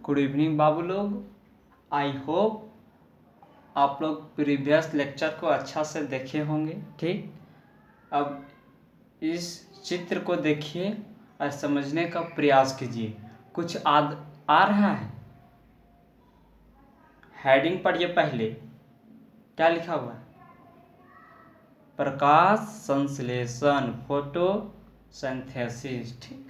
Good evening बाबू लोग। I hope आप लोग प्रीवियस लेक्चर को अच्छा से देखे होंगे। ठीक, अब इस चित्र को देखिए और समझने का प्रयास कीजिए। कुछ आ रहा है? हेडिंग पढ़िए। पहले क्या लिखा हुआ है? प्रकाश संश्लेषण, फोटोसिंथेसिस। ठीक,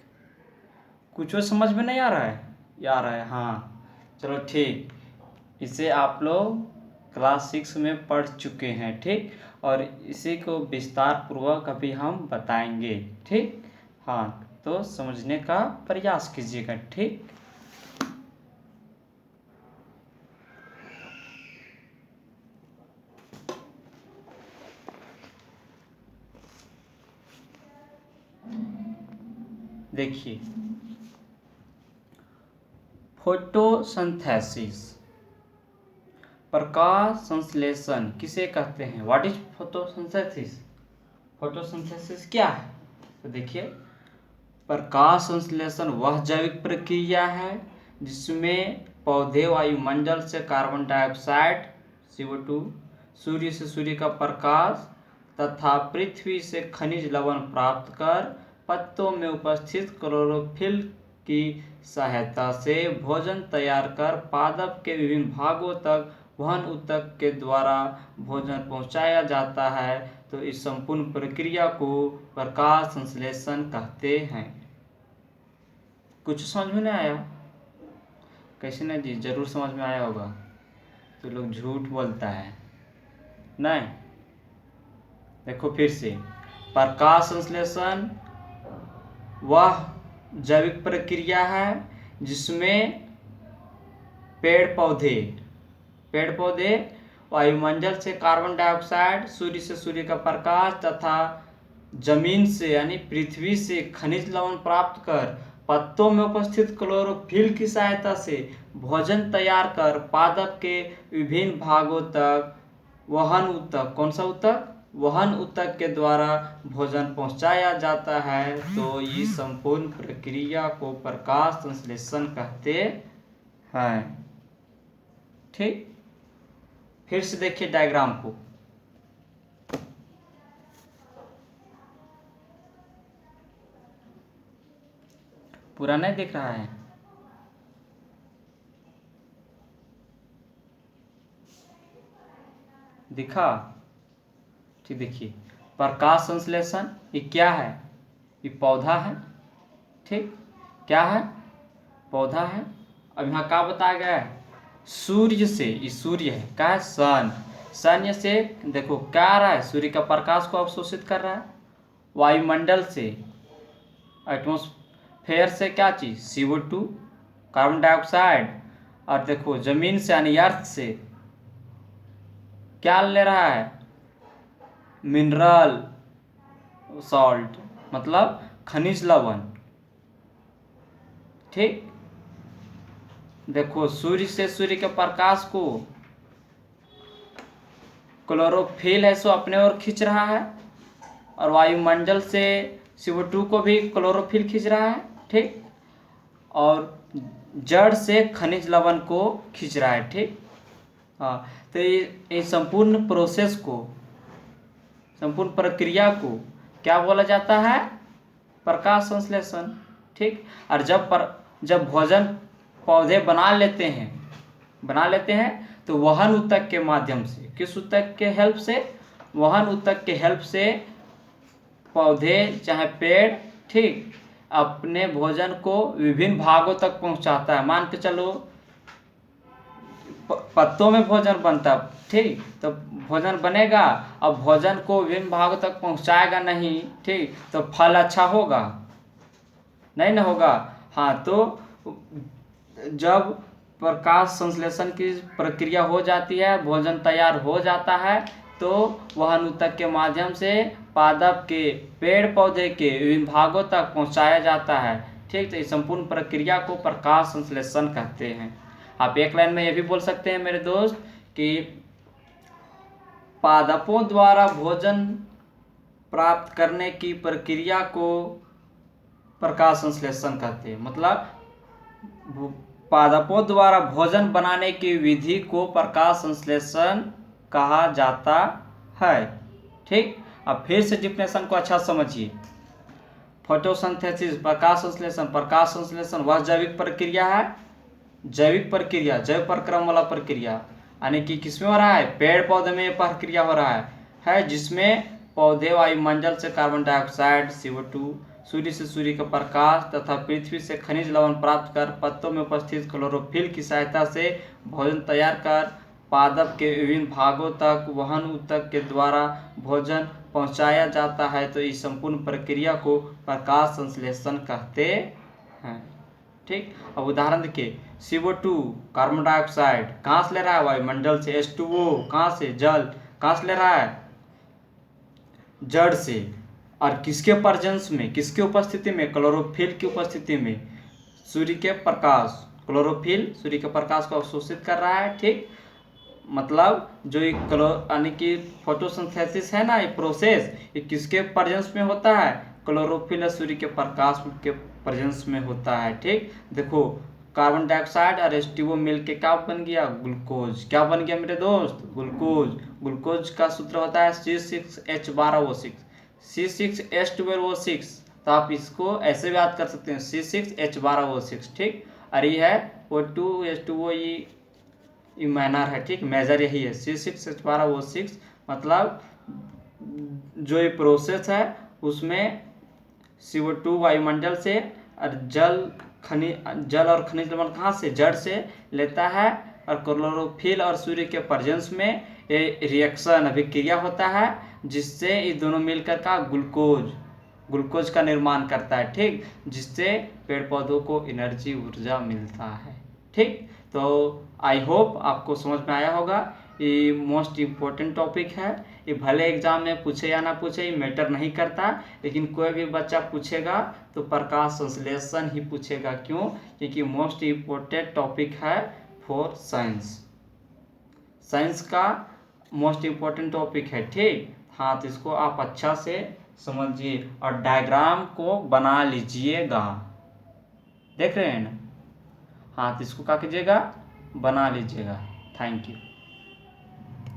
कुछ समझ में नहीं आ रहा है? आ रहा है, हाँ चलो ठीक। इसे आप लोग क्लास 6 में पढ़ चुके हैं। ठीक, और इसी को विस्तार पूर्वक अभी हम बताएंगे। ठीक, हाँ तो समझने का प्रयास कीजिएगा। ठीक, देखिए फोटोसिंथेसिस, प्रकाश संश्लेषण किसे कहते हैं? What is photosynthesis? फोटोसिंथेसिस क्या है? तो देखिए, प्रकाश संश्लेषण वह जैविक प्रक्रिया है जिसमें पौधे वायुमंडल से कार्बन डाइऑक्साइड CO2, सूर्य का प्रकाश तथा पृथ्वी से खनिज लवण प्राप्त कर पत्तों में उपस्थित क्लोरोफिल की सहायता से भोजन तैयार कर पादप के विभिन्न भागों तक वहन ऊतक के द्वारा भोजन पहुंचाया जाता है। तो इस संपूर्ण प्रक्रिया को प्रकाश संश्लेषण कहते हैं। कुछ समझ में नहीं आया? कैसे नहीं जी, जरूर समझ में आया होगा। तो लोग झूठ बोलता है नहीं। देखो फिर से, प्रकाश संश्लेषण वह जैविक प्रक्रिया है जिसमें पेड़ पौधे वायुमंडल से कार्बन डाइऑक्साइड, सूर्य से सूर्य का प्रकाश तथा जमीन से यानी पृथ्वी से खनिज लवण प्राप्त कर पत्तों में उपस्थित क्लोरोफिल की सहायता से भोजन तैयार कर पादप के विभिन्न भागों तक वहन ऊतक, कौन सा ऊतक? वहन ऊतक के द्वारा भोजन पहुंचाया जाता है। तो इस संपूर्ण प्रक्रिया को प्रकाश संश्लेषण कहते हैं। ठीक, फिर से देखिए डायग्राम को। पूरा नहीं दिख रहा है? दिखा? ठीक, देखिए प्रकाश संश्लेषण ये क्या है? ये पौधा है। ठीक, क्या है? पौधा है। अब यहाँ क्या बताया गया है? सूर्य से, ये सूर्य है, क्या है? सन से देखो क्या आ रहा है? सूर्य का प्रकाश को अवशोषित कर रहा है। वायुमंडल से, एटमॉस्फेयर से क्या चीज? CO2, carbon dioxide. और देखो जमीन से यानी अर्थ से क्या ले रहा है? मिनरल सॉल्ट, मतलब खनिज लवण। ठीक, देखो सूर्य से सूर्य के प्रकाश को क्लोरोफिल है सो अपने ओर खींच रहा है, और वायुमंडल से CO2 को भी क्लोरोफिल खींच रहा है। ठीक, और जड़ से खनिज लवण को खींच रहा है। ठीक, हाँ तो ये संपूर्ण प्रोसेस को, संपूर्ण प्रक्रिया को क्या बोला जाता है? प्रकाश संश्लेषण। ठीक, और जब भोजन पौधे बना लेते हैं तो वहन ऊतक के माध्यम से, किस ऊतक के हेल्प से? वहन ऊतक के हेल्प से पौधे चाहे पेड़, ठीक, अपने भोजन को विभिन्न भागों तक पहुंचाता है। मान के चलो पत्तों में भोजन बनता, ठीक, तो भोजन बनेगा, अब भोजन को विभिन्न भागों तक पहुंचाएगा नहीं, ठीक, तो फल अच्छा होगा? नहीं ना होगा। हाँ, तो जब प्रकाश संश्लेषण की प्रक्रिया हो जाती है, भोजन तैयार हो जाता है, तो वहन ऊतक के माध्यम से पादप के, पेड़ पौधे के विभिन्न भागों तक पहुंचाया जाता है। ठीक, तो इस संपूर्ण प्रक्रिया को प्रकाश संश्लेषण कहते हैं। आप एक लाइन में ये भी बोल सकते हैं मेरे दोस्त कि पादपों द्वारा भोजन प्राप्त करने की प्रक्रिया को प्रकाश संश्लेषण कहते हैं। मतलब पादपों द्वारा भोजन बनाने की विधि को प्रकाश संश्लेषण कहा जाता है। ठीक, अब फिर से डिफिनेशन को अच्छा समझिए। फोटोसिंथेसिस प्रकाश संश्लेषण वह जैविक प्रक्रिया है, जैव प्रक्रम वाला प्रक्रिया, यानी कि किसमें हो रहा है, पेड़ पौधे में प्रक्रिया हो रहा है जिसमें पौधे वायुमंडल से कार्बन डाइऑक्साइड CO2, सूर्य से सूर्य का प्रकाश तथा पृथ्वी से खनिज लवण प्राप्त कर पत्तों में उपस्थित क्लोरोफिल की सहायता से भोजन तैयार कर पादप के विभिन्न भागों तक वहन ऊतक के द्वारा भोजन पहुंचाया जाता है। तो इस संपूर्ण प्रक्रिया को प्रकाश संश्लेषण कहते हैं। ठीक, अब उदाहरण देखिए, CO2 कार्बन डाइऑक्साइड कहाँ से ले रहा है, वायुमंडल से। H2O कहाँ से, जल कहाँ से ले रहा है, जड़ से। और किसके प्रेजेंस में, किसकी उपस्थिति में, क्लोरोफिल की उपस्थिति में। सूर्य के प्रकाश, क्लोरोफिल सूर्य के प्रकाश को अवशोषित कर रहा है। ठीक, मतलब जो ये यानी कि फोटोसिंथेसिस है ना, ये प्रोसेस, ये किसके प्रेजेंस में होता है, क्लोरोफिल और सूर्य के प्रकाश के प्रेजेंस में होता है। ठीक, देखो कार्बन डाइऑक्साइड और H2O मिलके क्या बन गया, ग्लूकोज। क्या बन गया मेरे दोस्त, ग्लूकोज। ग्लूकोज का सूत्र होता है C6H12O6, C6H12O6। तो आप इसको ऐसे भी याद कर सकते हैं, C6H12O6। ठीक, और ये है O2H2O, ये माइनर है। ठीक, मेजर यही है, C6H12O6। मतलब जो ये प्रोसेस है उसमें CO2 वायुमंडल से और जल और खनिज लवण कहाँ से, जड़ से लेता है, और क्लोरोफिल और सूर्य के प्रेजेंस में ये रिएक्शन अभिक्रिया होता है जिससे ये दोनों मिलकर का ग्लूकोज का निर्माण करता है। ठीक, जिससे पेड़ पौधों को एनर्जी, ऊर्जा मिलता है। ठीक, तो आई होप आपको समझ में आया होगा। ये मोस्ट इम्पोर्टेंट टॉपिक है, ये भले एग्जाम में पूछे या ना पूछे, ये मैटर नहीं करता, लेकिन कोई भी बच्चा पूछेगा तो प्रकाश संश्लेषण ही पूछेगा। क्यों, क्योंकि मोस्ट इम्पोर्टेंट टॉपिक है फॉर साइंस का मोस्ट इम्पोर्टेंट टॉपिक है। ठीक, हाँ, तो इसको आप अच्छा से समझिए और डायग्राम को बना लीजिएगा। देख रहे हैं ना, हाँ, तो इसको क्या कीजिएगा, बना लीजिएगा। Thank you.